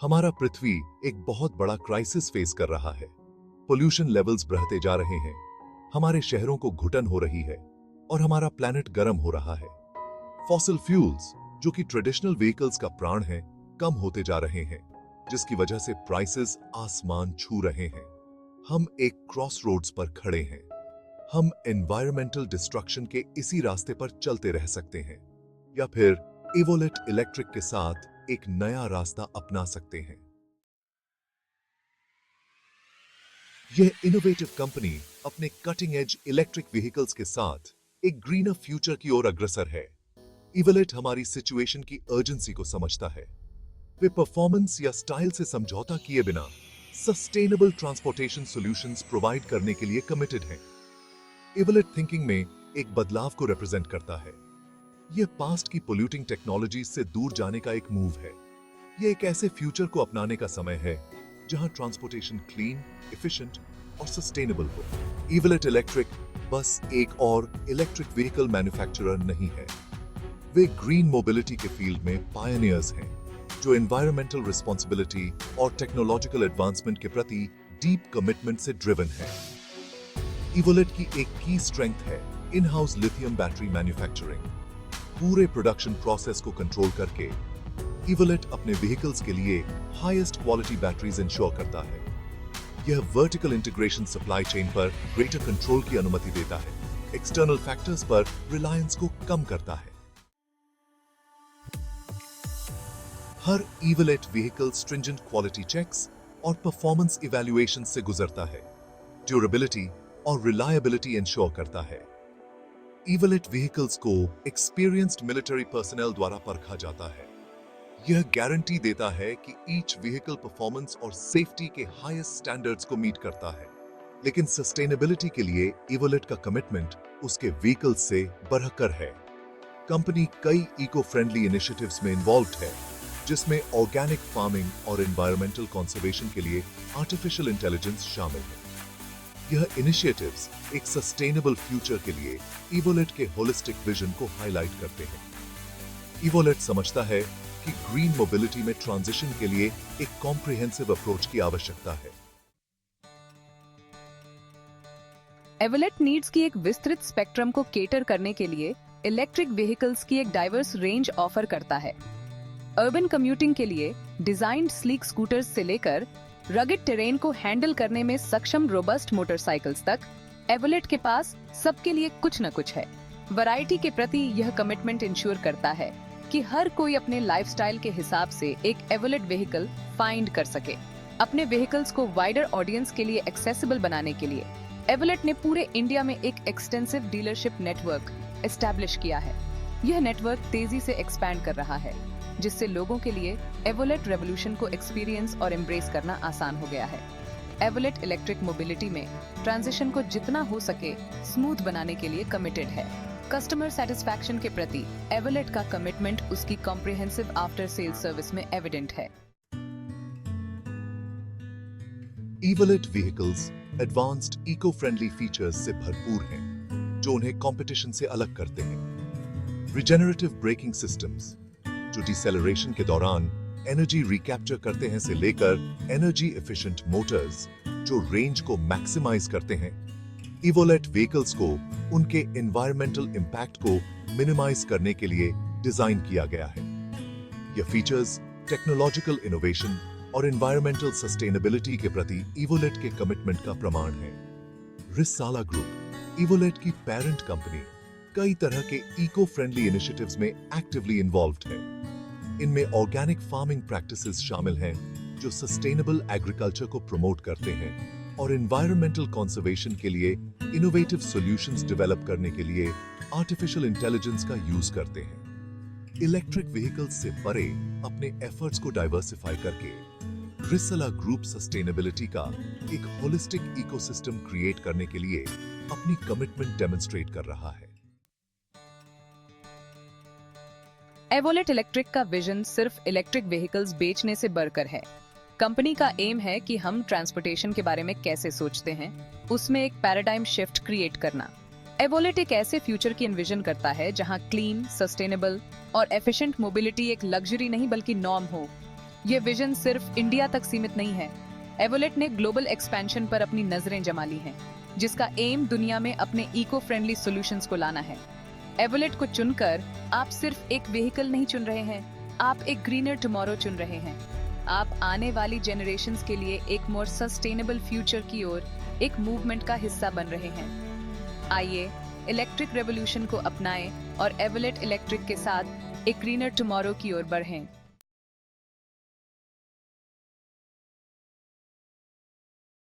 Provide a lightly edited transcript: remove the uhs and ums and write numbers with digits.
हमारा पृथ्वी एक बहुत बड़ा क्राइसिस फेस कर रहा है। पोल्यूशन लेवल्स बढ़ते जा रहे हैं, हमारे शहरों को घुटन हो रही है और हमारा प्लैनेट गर्म हो रहा है। फॉसिल फ्यूल्स, जो कि ट्रेडिशनल व्हीकल्स का प्राण है, कम होते जा रहे हैं, जिसकी वजह से प्राइसेस आसमान छू रहे हैं। हम एक क्रॉस रोड्स पर खड़े हैं। हम एनवायरमेंटल डिस्ट्रक्शन के इसी रास्ते पर चलते रह सकते हैं या फिर इवोलेट इलेक्ट्रिक के साथ एक नया रास्ता अपना सकते हैं। यह इनोवेटिव कंपनी अपने कटिंग एज इलेक्ट्रिक व्हीकल्स के साथ एक ग्रीनर फ्यूचर की ओर अग्रसर है। इवोलेट हमारी सिचुएशन की अर्जेंसी को समझता है। वे परफॉर्मेंस या स्टाइल से समझौता किए बिना सस्टेनेबल ट्रांसपोर्टेशन सॉल्यूशंस प्रोवाइड करने के लिए कमिटेड हैं। इवोलेट थिंकिंग में एक बदलाव को रिप्रेजेंट करता है। यह पास्ट की पोल्यूटिंग टेक्नोलॉजी से दूर जाने का एक मूव है। यह एक ऐसे फ्यूचर को अपनाने का समय है जहां ट्रांसपोर्टेशन क्लीन, एफिशिएंट और सस्टेनेबल हो। इवोलेट इलेक्ट्रिक बस एक और इलेक्ट्रिक व्हीकल मैन्युफैक्चरर नहीं है। वे ग्रीन मोबिलिटी के फील्ड में पायनियर्स हैं, जो एनवायरमेंटल रिस्पांसिबिलिटी और टेक्नोलॉजिकल एडवांसमेंट के प्रति डीप कमिटमेंट से ड्रिवन है। इवोलेट की एक की स्ट्रेंथ है in house lithium battery manufacturing. पूरे प्रोडक्शन प्रोसेस को कंट्रोल करके इवोलेट अपने व्हीकल्स के लिए हाईएस्ट क्वालिटी बैटरीज इंश्योर करता है। यह वर्टिकल इंटीग्रेशन सप्लाई चेन पर ग्रेटर कंट्रोल की अनुमति देता है, एक्सटर्नल फैक्टर्स पर रिलायंस को कम करता है। हर इवोलेट व्हीकल स्ट्रिंजेंट क्वालिटी चेक्स और परफॉर्मेंस इवैल्यूएशन से गुजरता है, ड्यूरेबिलिटी और रिलायबिलिटी इंश्योर करता है। इवोलेट व्हीकल्स को एक्सपीरियंस्ड मिलिट्री पर्सनल द्वारा परखा जाता है। यह गारंटी देता है कि ईच व्हीकल परफॉर्मेंस और सेफ्टी के हाईएस्ट स्टैंडर्ड्स को मीट करता है। लेकिन सस्टेनेबिलिटी के लिए इवोलेट का कमिटमेंट उसके व्हीकल्स से बढ़कर है। कंपनी कई इको फ्रेंडली इनिशिएटिव्स में इन्वॉल्व्ड है, जिसमें ऑर्गेनिक फार्मिंग और एनवायरमेंटल कंजर्वेशन के लिए आर्टिफिशियल इंटेलिजेंस शामिल है। यह इनिशिएटिव्स एक सस्टेनेबल फ्यूचर के लिए इवोलेट के होलिस्टिक विजन को हाईलाइट करते हैं। इवोलेट समझता है कि ग्रीन मोबिलिटी में ट्रांजिशन के लिए एक कॉम्प्रिहेंसिव अप्रोच की आवश्यकता है। इवोलेट नीड्स की एक विस्तृत स्पेक्ट्रम को केटर करने के लिए इलेक्ट्रिक व्हीकल्स की एक डाइवर्स रेंज ऑफर करता है। अर्बन कम्यूटिंग के लिए डिजाइन्ड स्लीक स्कूटर्स से लेकर रगेड टेरेन को हैंडल करने में सक्षम रोबस्ट मोटरसाइकिल्स तक, इवोलेट के पास सबके लिए कुछ न कुछ है। वैरायटी के प्रति यह कमिटमेंट इंश्योर करता है कि हर कोई अपने लाइफस्टाइल के हिसाब से एक इवोलेट व्हीकल फाइंड कर सके। अपने व्हीकल्स को वाइडर ऑडियंस के लिए एक्सेसिबल बनाने के लिए इवोलेट ने पूरे इंडिया में एक एक्सटेंसिव डीलरशिप नेटवर्क एस्टैब्लिश किया है। यह नेटवर्क तेजी से एक्सपैंड कर रहा है, जिससे लोगों के लिए इवोलेट रेवोल्यूशन को एक्सपीरियंस और एम्ब्रेस करना आसान हो गया है। इवोलेट इलेक्ट्रिक मोबिलिटी में ट्रांजिशन को जितना हो सके स्मूथ बनाने के लिए कमिटेड है। कस्टमर सेटिस्फैक्शन के प्रति इवोलेट का कमिटमेंट उसकी कॉम्प्रिहेंसिव आफ्टर सेल सर्विस में एविडेंट है। Evolet vehicles advanced eco friendly features से भरपूर हैं, जो उन्हें कंपटीशन से अलग करते हैं। रिजेनरेटिव ब्रेकिंग सिस्टम्स, जो डिसेलरेशन के दौरान एनर्जी रिकैप्चर करते हैं, से लेकर एनर्जी एफिशिएंट मोटर्स जो रेंज को मैक्सिमाइज करते हैं, इवोलेट व्हीकल्स को उनके एनवायरमेंटल इंपैक्ट को मिनिमाइज करने के लिए डिजाइन किया गया है। यह फीचर्स टेक्नोलॉजिकल इनोवेशन और एनवायरमेंटल सस्टेनेबिलिटी के प्रति इवोलेट के कमिटमेंट का प्रमाण है। रिसाला ग्रुप, इवोलेट की पेरेंट कंपनी, कई तरह के इको फ्रेंडली इनिशिएटिव्स में एक्टिवली इन्वॉल्व्ड है। इनमें ऑर्गेनिक फार्मिंग प्रैक्टिसेस शामिल हैं, जो सस्टेनेबल एग्रीकल्चर को प्रमोट करते हैं और एनवायरमेंटल कंजर्वेशन के लिए इनोवेटिव सॉल्यूशंस डेवलप करने के लिए आर्टिफिशियल इंटेलिजेंस का यूज करते हैं। इलेक्ट्रिक व्हीकल्स से परे अपने एफर्ट्स को डाइवर्सिफाई करके रिसाला ग्रुप सस्टेनेबिलिटी का एक होलिस्टिक इकोसिस्टम क्रिएट करने के लिए अपनी कमिटमेंट डेमोन्स्ट्रेट कर रहा है। इवोलेट इलेक्ट्रिक का विजन सिर्फ इलेक्ट्रिक व्हीकल्स बेचने से बढ़कर है। कंपनी का एम है कि हम ट्रांसपोर्टेशन के बारे में कैसे सोचते हैं, उसमें एक पैराडाइम शिफ्ट क्रिएट करना। इवोलेट एक ऐसे फ्यूचर की एनविजन करता है जहां क्लीन, सस्टेनेबल और एफिशिएंट मोबिलिटी एक लग्जरी नहीं बल्कि नॉर्म हो। ये विजन सिर्फ इंडिया तक सीमित नहीं है। एवोलेट ने ग्लोबल एक्सपेंशन पर अपनी नजरें जमा ली हैं, जिसका एम दुनिया में अपने इको फ्रेंडली सॉल्यूशंस को लाना है। एवोलेट को चुनकर आप सिर्फ एक व्हीकल नहीं चुन रहे हैं, आप एक ग्रीनर टुमारो चुन रहे हैं। आप आने वाली जनरेशन्स के लिए एक मोर सस्टेनेबल फ्यूचर की ओर एक मूवमेंट का हिस्सा बन रहे हैं। आइए इलेक्ट्रिक रेवोल्यूशन को अपनाएं और एवोलेट इलेक्ट्रिक के साथ एक ग्रीनर टुमारो की ओर बढ़ें।